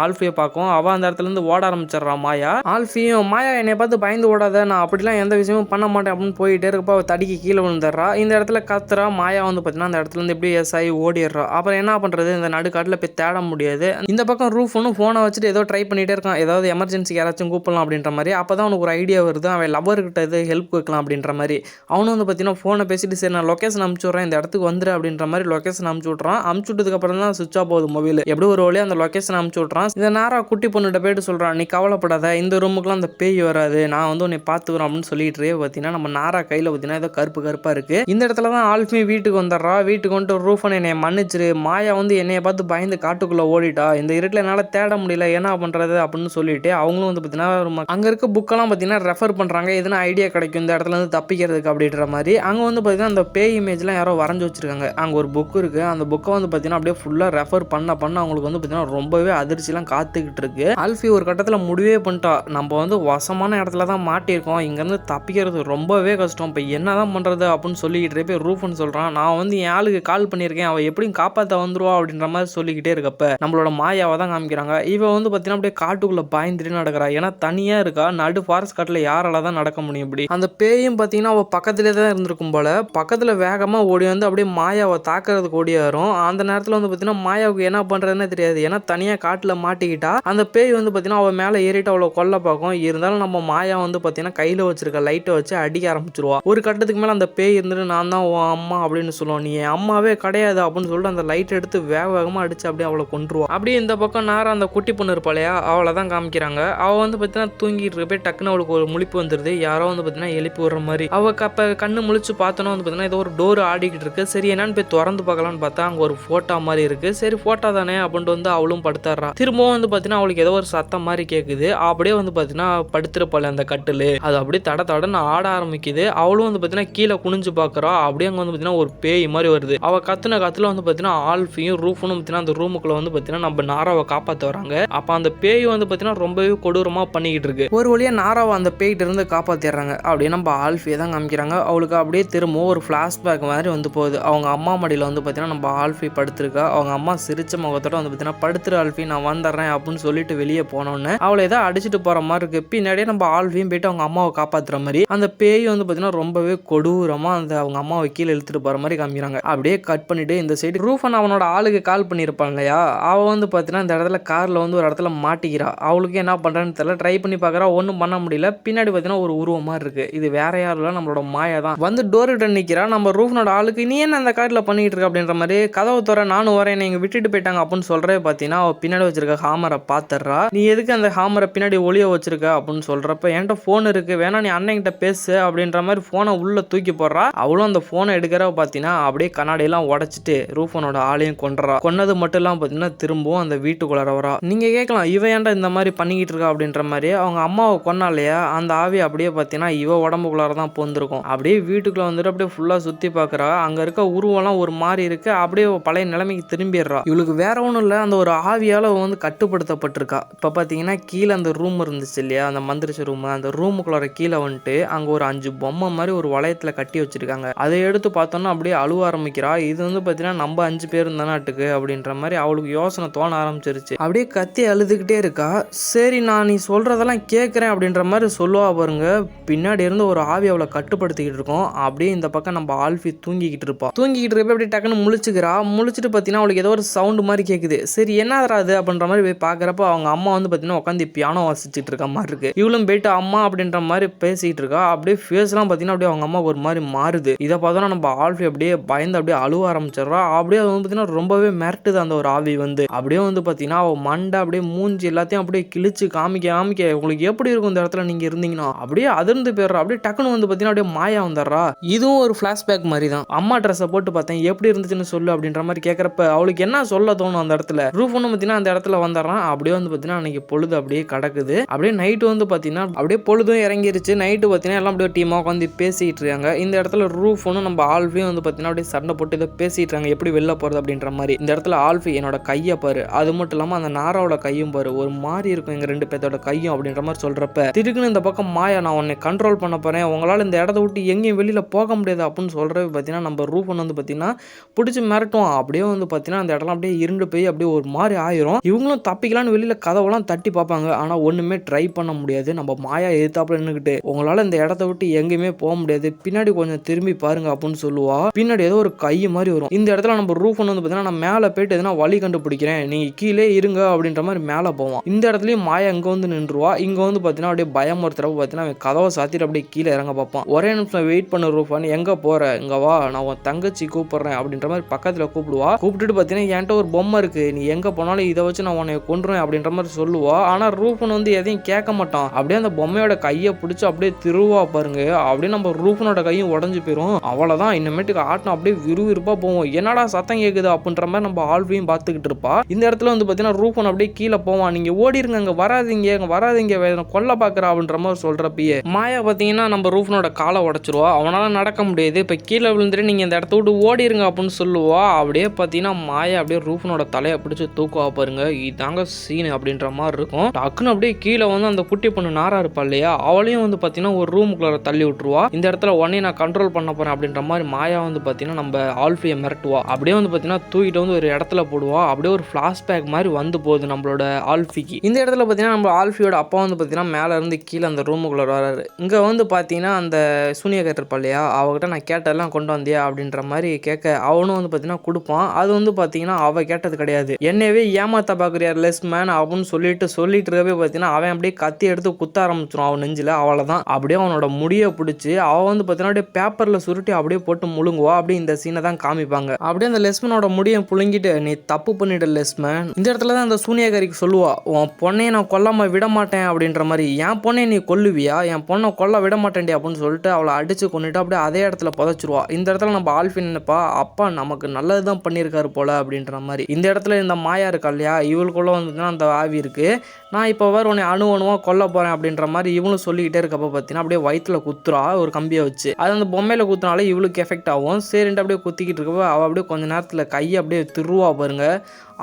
ஆல்ஃபியை பார்க்கும். அவள் அந்த இடத்துல இருந்து ஓட ஆரம்பிச்சிடறான் மாயா. ஆல்ஃபியும் மாயா என்னை பார்த்து பயந்து ஓடாத, நான் அப்படிலாம் எந்த விஷயமும் பண்ண மாட்டேன் அப்படின்னு போயிட்டே இருக்கப்ப அவள் தடிக்கு கீழே விழுந்துடுறா. இந்த இடத்துல கத்துறா. மாயா வந்து பார்த்தீங்கன்னா அந்த இடத்துல இருந்து எப்படி எஸ்ஐ ஓடிடுறா. அப்புறம் என்ன பண்ணுறது, இந்த நடுக்காட்டில் போய் தேட முடியாது. இந்த பக்கம் ரூஃப் ஒன்றும் ஃபோனை வச்சுட்டு ஏதோ ட்ரை பண்ணிகிட்டே இருக்கான், ஏதாவது எமர்ஜென்சிக்கு யாராச்சும் கூப்பிடலாம் அப்படின்ற மாதிரி. அப்போ தான் அவனுக்கு ஒரு ஐடியா வருது, அவன் லவர்கிட்ட எது ஹெல்ப் கேட்கலாம் அப்படின்ற மாதிரி. அவனும் வந்து பார்த்தீங்கன்னா ஃபோனை பேசிட்டு சரி நான் லொக்கேஷன் அனுப்பிச்சு விட்றேன், இந்த இடத்துக்கு வந்துரு அப்படின்ற மாதிரி லொக்கேஷன் அனுப்பிச்சு விட்றான். அனுப்பிச்சு விட்டதுக்கு அப்புறம் தான் சுவிட்ச் ஆஃப் போகுது மொபைல். எப்படி ஒரு வழியாக அந்த லொக்கேஷன் அனுப்பிச்சு விட்றான். இந்த நேரா குட்டி பொண்ணுகிட்ட போயிட்டு சொல்கிறான், நீ கவலைப்படாத, இந்த ரூமுக்குலாம் அந்த பேய் வராது, நான் வந்து உன்னை பார்த்துக்கிறோம் அப்படின்னு சொல்லிட்டு பார்த்தீங்கன்னா நம்ம நாரா கையில் பார்த்தீங்கன்னா ஏதோ கருப்பு கருப்பாக இருக்குது. இந்த இடத்துல தான் ஆல்ஃபி வீட்டுக்கு வந்துடுறா. வீட்டுக்கு வந்துட்டு ரூஃபன் என்னை மன்னிச்சிரு, மாயா வந்து என்னைய பார்த்து பயந்து காட்டுக்குள்ளே ஓடிட்டா, இந்த இருட்டில் என்னால் தேட முடியல, என்ன பண்ணுறது அப்படின்னு சொல்லிட்டு அவங்களும் வந்து பார்த்தீங்கன்னா அங்கே இருக்க புக்கெல்லாம் பார்த்தீங்கன்னா ரெஃபர் பண்ணுறாங்க, எதுனா ஐடியா கிடைக்கும் இந்த இடத்துல இருந்து தப்பிக்கிறதுக்கு அப்படின்ற மாதிரி. அங்கே வந்து பார்த்தீங்கன்னா அந்த பேய் இமேஜ்லாம் யாரோ வரைஞ்சி வச்சிருக்காங்க. அங்கே ஒரு புக் இருக்குது, அந்த புக்கை வந்து பார்த்தீங்கன்னா அப்படியே ஃபுல்லாக ரெஃபர் பண்ண அவங்களுக்கு வந்து பார்த்தீங்கன்னா ரொம்பவே அதிர்ச்சிலாம் காத்துக்கிட்டு இருக்கு. ஆல்ஃபி ஒரு கட்டத்தில் முடிவே பண்ணிட்டா, நம்ம வந்து வசமான இடத்துல தான் மாட்டியிருக்கோம், இங்கேருந்து தப்பிக்கிறது ரொம்பவே கஷ்டம், இப்போ என்ன தான் பண்ணுறது அப்படின்னு சொல்லிக்கிட்டு போய் ரூஃப்னு சொல்கிறான், நான் வந்து என் ஆளுக்கு கால் பண்ணியிருக்கேன், அவள் எப்படியும் காப்பாற்ற வந்துருவா அப்படின்ற மாதிரி சொல்லிக்கிட்டே இருக்கப்ப நம்மளோட மாயாவை தான் காமிக்கிறாங்க. இவன் வந்து பார்த்தீங்கன்னா அப்படியே காட்டுக்குள்ளே பாய்ந்துட்டு நடக்கிறா. ஏன்னா தனியாக இருக்கா, நடு ஃபாரஸ்ட் காட்டில் யாரால தான் நடக்க முடியும். இப்படி அந்த பேயும் பார்த்தீங்கன்னா அவள் பக்கத்துலேயே தான் இருந்திருக்கும் போல, பக்கத்தில் வேகமாக ஓடி வந்து அப்படியே மாயாவை தாக்குறதுக்கு ஓடி வரும். அந்த நேரத்தில் வந்து பார்த்தீங்கன்னா மாயாவுக்கு என்ன பண்ணுறதுன்னு தெரியாது, ஏன்னா தனியாக காட்டில் மாட்டிக்கிட்டா. அந்த பேய் வந்து பார்த்தீங்கன்னா அவள் மேலே ஏறிட்டு அவளை கொல்ல பார்க்கும். இருந்தாலும் நம்ம மாயா வந்து பார்த்தீங்கன்னா கையில் வச்சிருக்க லைட்டை வச்சு அடிக்க ஆரம்பிச்சிருவா. ஒரு கட்டத்துக்கு மேலே அந்த பேய் இருந்துட்டு நான் தான் உன் அம்மா அப்படின்னு சொல்லுவோம், நீ என் அம்மாவே கிடையாது அப்படின்னு சொல்லிட்டு அந்த லைட் எடுத்து வேகமாக அடிச்சு அப்படியே அவளை கொன்றுவா. அப்படியே இந்த பக்கம் நேரம் அந்த குட்டி பொண்ணு இருப்பாளையா, அவளை தான் காமிக்கிறாங்க. அவள் வந்து பார்த்தீங்கன்னா தூங்கிட்டு இருக்க போய் டக்குன்னு அவளுக்கு ஒரு முழிப்பு வந்துருது, யாரோ வந்து பார்த்தீங்கன்னா எழுப்பி விடுற மாதிரி. அவள் அப்போ கண்ணு முழிச்சு பார்த்தோன்னா வந்து பார்த்தீங்கன்னா ஏதோ ஒரு டோர் ஆடிக்கிட்டு இருக்கு. சரி என்னன்னு போய் திறந்து பார்க்கலான்னு பார்த்தா அங்கே ஒரு ஃபோட்டோ மாதிரி இருக்கு. சரி ஃபோட்டோ தானே அப்படின்ட்டு வந்து அவளும் படுத்துறா. திரும்பவும் வந்து பார்த்தீங்கன்னா அவளுக்கு ஏதோ ஒரு சத்தம் மாதிரி கேட்குது. அப்படியே வந்து பார்த்தீங்கன்னா படுத்துருப்பாள் அந்த கட்டில், அது அப்படியே தட தடன்னு ஆட ஆரம்பிக்குது. அவளும் வந்து பார்த்தீங்கன்னா கீழே குனிஞ்சு பார்க்குறா. அப்படியே அங்கே வந்து பார்த்தீங்கன்னா ஒரு பேய் மாதிரி வருது. அவள் கத்துன கத்துல வந்து பார்த்தீங்கன்னா ஆல்ஃபியும் ரூஃபும் பார்த்தீங்கன்னா அந்த ரூமுக்குள்ள வந்து பார்த்தீங்கன்னா நம்ம நாராவை காப்பாற்ற வராங்க. அப்போ அந்த பேய் வந்து பார்த்தீங்கன்னா ரொம்பவே கொடூரமாக பண்ணிக்கிட்டு இருக்கு. ஒரு வழியாக நாராவை அந்த பேய்கிட்ட இருந்து காப்பாற்றிடுறாங்க. அப்படியே நம்ம ஆல்ஃபியை தான் காமிக்கிறாங்க. அவளுக்கு அப்படியே திரும்பவும் ஒரு ஃப்ளாஷ்பேக் மாதிரி வந்து போகுது. அவங்க அம்மா மடியில் வந்து பார்த்தீங்கன்னா நம்ம ஆல்ஃபி படுத்திருக்கா. அவங்க அம்மா சிரிச்ச முகத்தோட வந்து பார்த்தீங்கன்னா படுத்துரு ஆல்ஃபி நான் வந்துடுறேன் அப்படின்னு சொல்லிட்டு வெளியே போனோன்னு அவளை ஏதோ அடிச்சுட்டு போகிற மாதிரி இருக்கு. பின்னாடியே நம்ம ஆல்ஃபியும் போயிட்டு அவங்க அம்மாவை காப்பாற்றுற மாதிரி அந்த பேய் வந்து பார்த்தீங்கன்னா ரொம்பவே கொடூரமாக அந்த அவங்க அம்மாவை கீழே இழுத்துட்டு போகிற மாதிரி காமிக்கிறாங்க. அப்படியே கட் பண்ணிட்டு இந்த சைடு ரூஃபன் அவனோட ஆளுக்கு கால் பண்ணியிருப்பான் இல்லையா, அவள் வந்து பார்த்தீங்கன்னா இந்த இடத்துல காரில் வந்து ஒரு இடத்துல மாட்டிக்கிறா. அவளுக்கு என்ன பண்ணுறான்னு தெரியல, ட்ரை பண்ணி பார்க்குறா, ஒன்றும் பண்ண முடியல. பின்னாடி பார்த்தீங்கன்னா ஒரு உருவம் மாதிரி இருக்குது. இது வேற யாரும் இல்லை, நம்மளோட மாயா தான். வந்து டோர் கிட்ட நிற்கிறா. நம்ம ரூஃபனோட ஆளுக்கு நீ என்ன அந்த காட்டில் பண்ணிக்கிட்டு இருக்க அப்படின்ற மாதிரி, கதவை தர நானும் வரேன் நீங்கள் விட்டுட்டு போயிட்டாங்க அப்படின்னு சொல்கிறே பார்த்தீங்கன்னா அவள் பின்னாடி வச்சிருக்க ஹாமரை பார்த்துடுறா. நீ எதுக்கு அந்த ஹாமரை பின்னாடி ஒளிய வச்சிருக்க அப்படின்னு சொல்கிறப்ப என்கிட்ட ஃபோன் இருக்குது வேணா நீ அண்ணன்கிட்ட பேசு அப்படின்ற மாதிரி ஃபோனை உள்ளே தூக்கி போடுறா. அவளும் அந்த ஃபோனை எடுக்கிறவ பார்த்தீங்கன்னா அப்படியே கண்ணாடியெல்லாம் உடச்சிட்டு ரூஃபனோட ஆளையும் கொண்டுறா. கொன்னது மட்டும் இல்லாமல் பார்த்தீங்கன்னா திரும்பவும் அந்த வீட்டுக்குள்ளார வரா. நீங்கள் கேட்கலாம் இவ ஏன்டா இந்த மாதிரி பண்ணிக்கிட்டு இருக்கா அப்படின்ற மாதிரி, அவங்க அம்மாவை கொன்னா இல்லையா அந்த ஆவி அப்படியே பார்த்தீங்கன்னா இவ உடம்புக்குள்ளார தான் போந்திருக்கும். அப்படியே வீட்டுக்குள்ளே வந்துட்டு அப்படியே ஃபுல்லாக சுற்றி பார்க்குறா. அங்கே இருக்க உருவம்லாம் ஒரு மாதிரி இருக்கு. அப்படியே பழைய நிலைமைக்கு திரும்பிடுறா. இவளுக்கு வேற ஒன்றும் இல்லை, அந்த ஒரு ஆவியால் வந்து கட்டுப்படுத்தப்பட்டிருக்கா. இப்போ பார்த்தீங்கன்னா கீழே அந்த ரூம் இருந்துச்சு இல்லையா, அந்த மந்திரிச்ச ரூம், அந்த ரூமுக்குள்ளார கீழே வந்துட்டு அங்கே ஒரு 5 பொம்மை மாதிரி ஒரு வளையத்தில் கட்டி வச்சிருக்காங்க. அதை எடுத்து பார்த்தோன்னா அப்படியே அழுவ ஆரம்பிக்கிறா. இது வந்து பார்த்தீங்கன்னா நம்ம 5 பேர் இருந்தானாட்டுக்கு அப்படின்ற மாதிரி அவளுக்கு யோசனை தோண ஆரம்பிச்சிருச்சு. அப்படியே கத்தி அழுதுகிட்டே இருக்கா. சரி நான் நீ சொல்றதெல்லாம் கேட்குறேன் அப்படின்ற மாதிரி சொல்லுவா பாருங்க. பின்னாடி இருந்து ஒரு ஆவி அவளை கட்டுப்படுத்திக்கிட்டு ஓடிட்டு இருக்கோம். அப்படியே இந்த பக்கம் நம்ம ஆல்ஃபி தூங்கிக்கிட்டு இருப்பா. தூங்கிக்கிட்டு இருப்ப அப்படியே டக்குன்னு முழிச்சுக்கிறா. முழிச்சிட்டு பார்த்தீங்கன்னா அவளுக்கு ஏதோ ஒரு சவுண்டு மாதிரி கேட்குது. சரி என்னடா அது அப்படின்ற மாதிரி போய் பார்க்குறப்ப அவங்க அம்மா வந்து பார்த்தீங்கன்னா உட்காந்து பியானோ வாசிச்சுட்டு இருக்க மாதிரி இருக்கு. இவளும் போயிட்டு அம்மா அப்படின்ற மாதிரி பேசிட்டு இருக்கா. அப்படியே ஃபேஸ்லாம் பார்த்தீங்கன்னா அப்படியே அவங்க அம்மா ஒரு மாதிரி மாறுது. இதை பார்த்தோன்னா நம்ம ஆல்ஃபி அப்படியே பயந்து அப்படியே அழுவ ஆரம்பிச்சிடறா. அப்படியே அது வந்து பார்த்தீங்கன்னா ரொம்பவே மிரட்டுது அந்த ஒரு ஆவி வந்து. அப்படியே வந்து பார்த்தீங்கன்னா அவள் மண்டை அப்படியே மூஞ்சி எல்லாத்தையும் அப்படியே கிழிச்சு காமிக்க உங்களுக்கு எப்படி இருக்கும் இந்த இடத்துல நீங்க இருந்தீங்கன்னா அப்படியே அதிர்ந்து போயிடுறா. அப்படியே டக்குன்னு வந்து பார்த்தீங்கன்னா அப்படியே மாயா வந்துடுறா. இதுவும் ஒரு ஃபிளாஷ்பேக் மாதிரி தான். அம்மா ட்ரெஸ்ஸை போட்டு பார்த்தேன் எப்படி இருந்துச்சுன்னு சொல்லு அப்படின்ற மாதிரி கேட்குறப்ப அவளுக்கு என்ன சொல்ல தோணும் அந்த இடத்துல. ரூஃப் ஒன்று பார்த்தீங்கன்னா அந்த இடத்துல வந்துடுறான். அப்படியே வந்து பார்த்தீங்கன்னா அன்னைக்கு பொழுது அப்படியே கிடக்குது. அப்படியே நைட்டு வந்து பார்த்தீங்கன்னா அப்படியே பொழுதும் இறங்கிருச்சு. நைட்டு பார்த்தீங்கன்னா எல்லாம் அப்படியே டீமாக உட்காந்து பேசிட்டு இருக்காங்க. இந்த இடத்துல ரூஃப் ஒன்று நம்ம ஆல்ஃபியும் வந்து பார்த்தீங்கன்னா அப்படியே சண்டை போட்டு இதை பேசிட்டு இருக்காங்க எப்படி வெளில போகிறது அப்படின்ற மாதிரி. இந்த இடத்துல ஆல்ஃபி என்னோட கையை பாரு, அது மட்டும் இல்லாமல் அந்த நாராவோட கையும் பாரு, ஒரு மாதிரி இருக்கும் எங்க ரெண்டு பேர்த்தோட கையும் அப்படின்ற மாதிரி சொல்றப்ப திருக்குன்னு இந்த பக்கம் மாயா நான் உன்னை கண்ட்ரோல் பண்ண போறேன், உங்களால் இந்த இடத்த விட்டு எங்கேயும் வெளியில போக முடியாது அப்படின்னு சொல்றப்ப பார்த்தீங்கன்னா நம்ம ரூஃபன் வந்து பார்த்தீங்கன்னா பிடிச்சி மிரட்டும். அப்படியே வந்து பார்த்தீங்கன்னா அந்த இடம்லாம் அப்படியே இருண்டு போய் அப்படியே ஒரு மாதிரி ஆயிரும். இவங்களும் தப்பிக்கலான்னு வெளியில கதவெல்லாம் தட்டி பார்ப்பாங்க. ஆனால் ஒன்றுமே ட்ரை பண்ண முடியாது. நம்ம மாயா எதிர்த்தாப்புல நின்றுக்கிட்டு உங்களால் இந்த இடத்த விட்டு எங்கேயுமே போக முடியாது, பின்னாடி கொஞ்சம் திரும்பி பாருங்க அப்படின்னு சொல்லுவா. பின்னாடி ஏதோ ஒரு கை மாதிரி வரும். இந்த இடத்துல நம்ம ரூஃபன் வந்து பார்த்தீங்கன்னா நான் மேலே போயிட்டு எதுனா வழி கண்டுபிடிக்கிறேன், நீங்க கீழே இருங்க அப்படின்ற மாதிரி மேலே போவான். இந்த இடத்துலயும் மாயா இங்க வந்து நின்றுவா. இங்க வந்து பார்த்தீங்கன்னா அப்படியே பயமுறுத்துறப்ப பார்த்தீங்கன்னா கதவை சாத்திட்டு அப்படியே கீழே இறங்க பார்ப்பான். ஒரே நிமிஷம் வெயிட் பண்ண ரூஃபான், எங்க போற, இங்க வா, நான் உன் தங்கச்சி கூப்பிடுறேன் அப்படின்ற மாதிரி பக்கத்துல கூப்பிடுவா. கூப்பிட்டுட்டு பார்த்தீங்கன்னா என்கிட்ட ஒரு பொம்மை இருக்கு, நீ எங்க போனாலும் இதை வச்சு நான் உன்னை கொன்றுவேன் அப்படின்ற மாதிரி சொல்லுவா. ஆனா ரூஃபன் வந்து எதையும் கேட்க மாட்டான். அப்படியே அந்த பொம்மையோட கையை பிடிச்சி அப்படியே திருவா பாருங்க. அப்படியே நம்ம ரூஃபனோட கையும் உடஞ்சு போயிடும். அவ்வளவுதான், இன்னமேட்டுக்கு ஆட்டம் அப்படியே விறுவிறுப்பா போவோம். என்னடா சத்தம் கேட்குது அப்படின்ற மாதிரி நம்ம ஆல்ஃபியும் பார்த்துக்கிட்டு இருப்பா. இந்த இடத்துல வந்து பார்த்தீங்கன்னா ரூஃபன் அப்படியே கீழே போவான். நீங்க ஓடிருங்க, அங்க வராதீங்க கொல்ல பாக்குறா அப்படின்ற மாதிரி சொல்றப்பயே மாயா பார்த்தீங்கன்னா நம்ம ரூஃபனோட காலை உடைச்சிருவா. அவனால நடக்க முடியாது, இப்ப கீழே விழுந்துட்டு நீங்க இந்த இடத்த விட்டு ஓடிருங்க அப்படின்னு சொல்லுவா. அப்படியே பார்த்தீங்கன்னா மாயா அப்படியே ரூஃபனோட தலையை பிடிச்சி தூக்குவா பாருங்க. இதாங்க சீன் அப்படின்ற மாதிரி இருக்கும். டக்குன்னு அப்படியே கீழே வந்து அந்த குட்டி பொண்ணு நாரா இருப்பா இல்லையா, அவளையும் வந்து பார்த்தீங்கன்னா ஒரு ரூமுக்குள்ள தள்ளி விட்டுருவா. இந்த இடத்துல உடனே நான் கண்ட்ரோல் பண்ண போறேன் அப்படின்ற மாதிரி மாயா வந்து பார்த்தீங்கன்னா நம்ம ஆல்ஃபியை மிரட்டுவா. அப்படியே வந்து பார்த்தீங்கன்னா தூக்கிட்டு வந்து ஒரு இடத்துல போடுவா. அப்படியே ஒரு ஃபிளாஷ்பேக் மாதிரி வந்து போகுது நம்மளோட ஆல்ஃபிக்கு. இந்த இடத்துல பார்த்தீங்கன்னா நம்ம ஆல்ஃபியோட அப்பா வந்து பார்த்தீங்கன்னா மேலே இருந்து கீழே அந்த ரூமுக்குள்ள வராரு. இங்கே வந்து பார்த்தீங்கன்னா அந்த சூனியக்காரர் இருப்பா இல்லையா, அவகிட்ட நான் கேட்டதெல்லாம் கொண்டு வந்தியா அப்படின்ற மாதிரி கேட்க அவனும் வந்து பார்த்தீங்கன்னா கொடுப்பான். அது வந்து பார்த்தீங்கன்னா அவ கேட்டது கிடையாது, என்னவே ஏமாத்த பார்க்குறியார் லெஸ் மேன் அப்படின்னு சொல்லிட்டு இருக்கவே பார்த்தீங்கன்னா அவன் அப்படியே கத்தி எடுத்து குத்த ஆரம்பிச்சிடும் அவன் நெஞ்சில். அவ்வளோதான், அப்படியே அவனோட முடியை பிடிச்சி அவன் வந்து பார்த்தீங்கன்னா அப்படியே பேப்பரில் சுருட்டி அப்படியே போட்டு முழுங்குவா. அப்படியே இந்த சீனை தான் காமிப்பாங்க. அப்படியே அந்த லெஸ்மனோட முடியை புழுங்கிட்டு நீ தப்பு பண்ணிட்ட லெஸ்மன். இந்த இடத்துல தான் அந்த சூனியக்காரிக்கு சொல்லுவா, உன் பொண்ணையை நான் கொல்லாம விட மாட்டேன் அப்படின்ற மாதிரி. என் பொண்ணை நீ கொல்லுவியா, என் பொண்ணை கொல்ல விட மாட்டேன்டி அப்படின்னு சொல்லிட்டு அவளை அடிச்சு கொண்டுட்டு அப்படியே அதே இடத்துல புதைச்சிருவா. இந்த இடத்துல நம்ம ஆல்ஃபின் நினைப்பா, அப்பா நமக்கு நல்லதுதான் பண்ணியிருக்காரு போல அப்படின்ற மாதிரி. இந்த இடத்துல இந்த மாயா இருக்கா இல்லையா, இவளுக்குள்ள வந்து அந்த ஆவி இருக்கு, நான் இப்போ வேறு உன்னை அணுவணுவா கொல்ல போறேன் அப்படின்ற மாதிரி இவளும் சொல்லிக்கிட்டே இருக்கப்ப பார்த்தீங்கன்னா அப்படியே வயிற்றுல குத்துறா ஒரு கம்பியை வச்சு. அது அந்த பொம்மையில குத்துனாலே இவளுக்கு எஃபெக்ட் ஆகும். சரின்ட்டு அப்படியே குத்திக்கிட்டு இருக்கப்ப அவள் அப்படியே கொஞ்ச நேரத்தில் கையை அப்படியே திருவா பாருங்க.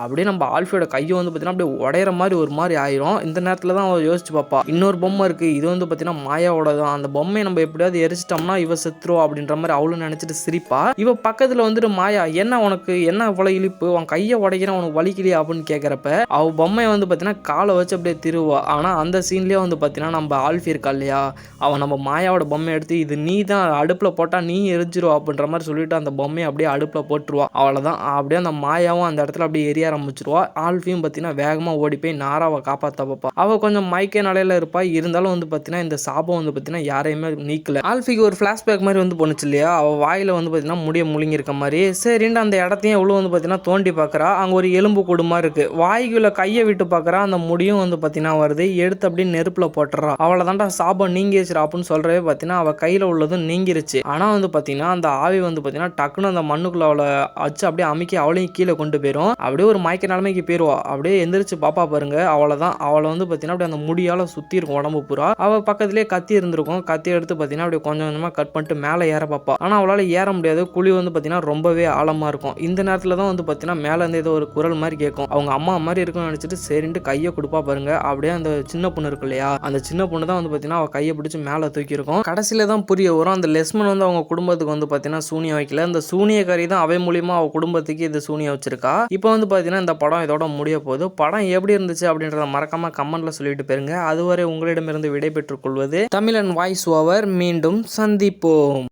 அப்படியே நம்ம ஆல்ஃபியோட கையை வந்து பார்த்தீங்கன்னா அப்படியே உடையிற மாதிரி ஒரு மாதிரி ஆயிரும். இந்த நேரத்தில் தான் அவள் யோசிச்சு பார்ப்பா, இன்னொரு பொம்மை இருக்குது, இது வந்து பார்த்தீங்கன்னா மாயாவோட தான், அந்த பொம்மையை நம்ம எப்படியாவது எரிச்சிட்டோம்னா இவ செத்துருவா அப்படின்ற மாதிரி அவளும் நினச்சிட்டு சிரிப்பா. இவ பக்கத்தில் வந்துட்டு மாயா, என்ன உனக்கு என்ன இவ்வளோ இழிப்பு, உன் கையை உடைக்கிறேன் உனக்கு வலிக்கலையா அப்படின்னு கேட்குறப்ப அவள் பொம்மையை வந்து பார்த்தீங்கன்னா காலை வச்சு அப்படியே திருவா. ஆனால் அந்த சீன்லேயே வந்து பார்த்தீங்கன்னா நம்ம ஆல்ஃபி இருக்கா இல்லையா, அவன் நம்ம மாயாவோட பொம்மை எடுத்து இது நீ தான் அடுப்பில் போட்டால் நீ எரிஞ்சிருவா அப்படின்ற மாதிரி சொல்லிட்டு அந்த பொம்மையை அப்படியே அடுப்பில் போட்டுருவா. அவ்வளோதான், அப்படியே அந்த மாயாவும் அந்த இடத்துல அப்படியே ஆரம்பிச்சிருவா. ஆல்ஃபியும் பார்த்தீங்கன்னா வேகமாக ஓடி போய் நாராவை காப்பாற்ற பார்ப்பா. அவள் கொஞ்சம் மயக்க நிலையில இருப்பா. இருந்தாலும் வந்து பார்த்தீங்கன்னா இந்த சாபம் வந்து பார்த்தீங்கன்னா யாரையுமே நீக்கல. ஆல்ஃபிக்கு ஒரு ஃபிளாஷ்பேக் மாதிரி வந்து போனுச்சு இல்லையா, அவள் வாயில வந்து பார்த்தீங்கன்னா முடிய முழுங்கி இருக்க மாதிரி. சரின்னு அந்த இடத்தையும் எவ்வளோ வந்து பார்த்தீங்கன்னா தோண்டி பார்க்குறா. அங்கே ஒரு எலும்பு கூடு மாதிரி இருக்கு. வாய்க்குள்ள கையை விட்டு பார்க்குறா, அந்த முடியும் வந்து பார்த்தீங்கன்னா வருது. எடுத்து அப்படின்னு நெருப்பில் போட்டுறா. அவளை தாண்டா சாபம் நீங்கிருச்சு அப்படின்னு சொல்றவே பார்த்தீங்கன்னா அவள் கையில் உள்ளதும் நீங்கிருச்சு. ஆனால் வந்து பார்த்தீங்கன்னா அந்த ஆவி வந்து பார்த்தீங்கன்னா டக்குன்னு அந்த மண்ணுக்குள்ள அவளை வச்சு அப்படியே அமைக்கி அவளையும் கீழே கொண்டு போயிடும். அப்படியே ஒரு மயக்க நிலைமைக்கு போயிடுவா. அப்படியே எந்திரிச்சு பாப்பா பாருங்க. அவ்வளோதான், அவளை வந்து பார்த்தீங்கன்னா அப்படியே அந்த முடியால் சுற்றி இருக்கும் உடம்பு பூரா. அவள் பக்கத்துலேயே கத்தி இருந்திருக்கும். கத்தி எடுத்து பார்த்தீங்கன்னா அப்படியே கொஞ்சம் கொஞ்சமாக கட் பண்ணிட்டு மேலே ஏற பார்ப்பா. ஆனால் அவளால் ஏற முடியாது. குழி வந்து பார்த்தீங்கன்னா ரொம்பவே ஆழமாக இருக்கும். இந்த நேரத்தில் தான் வந்து பார்த்தீங்கன்னா மேலே இருந்து ஏதோ ஒரு குரல் மாதிரி கேட்கும். அவங்க அம்மா மாதிரி இருக்குன்னு நினச்சிட்டு சரின்ட்டு கையை கொடுப்பா பாருங்க. அப்படியே அந்த சின்ன பொண்ணு இருக்கு இல்லையா, அந்த சின்ன பொண்ணு தான் வந்து பார்த்தீங்கன்னா அவள் கையை பிடிச்சி மேலே தூக்கி இருக்கும். கடைசியில் தான் புரிய வரும், அந்த லெஸ்மன் வந்து அவங்க குடும்பத்துக்கு வந்து பார்த்தீங்கன்னா சூனியம் வைக்கல, இந்த சூனியக்காரி தான் அவை மூலியமாக அவள் குடும்பத்துக்கு இது சூனியம் வச்சிருக்கா. இப்போ வந்து பார்த்தீங்கன்னா இந்த படம் இதோட முடிய போகுது. படம் எப்படி இருந்துச்சு அப்படின்றத மறக்காம கமெண்ட்ல சொல்லிட்டு போயிருங்க. அதுவரை உங்களிடமிருந்து விடைபெற்றுக் கொள்வது தமிழன் வாய்ஸ் ஓவர். மீண்டும் சந்திப்போம்.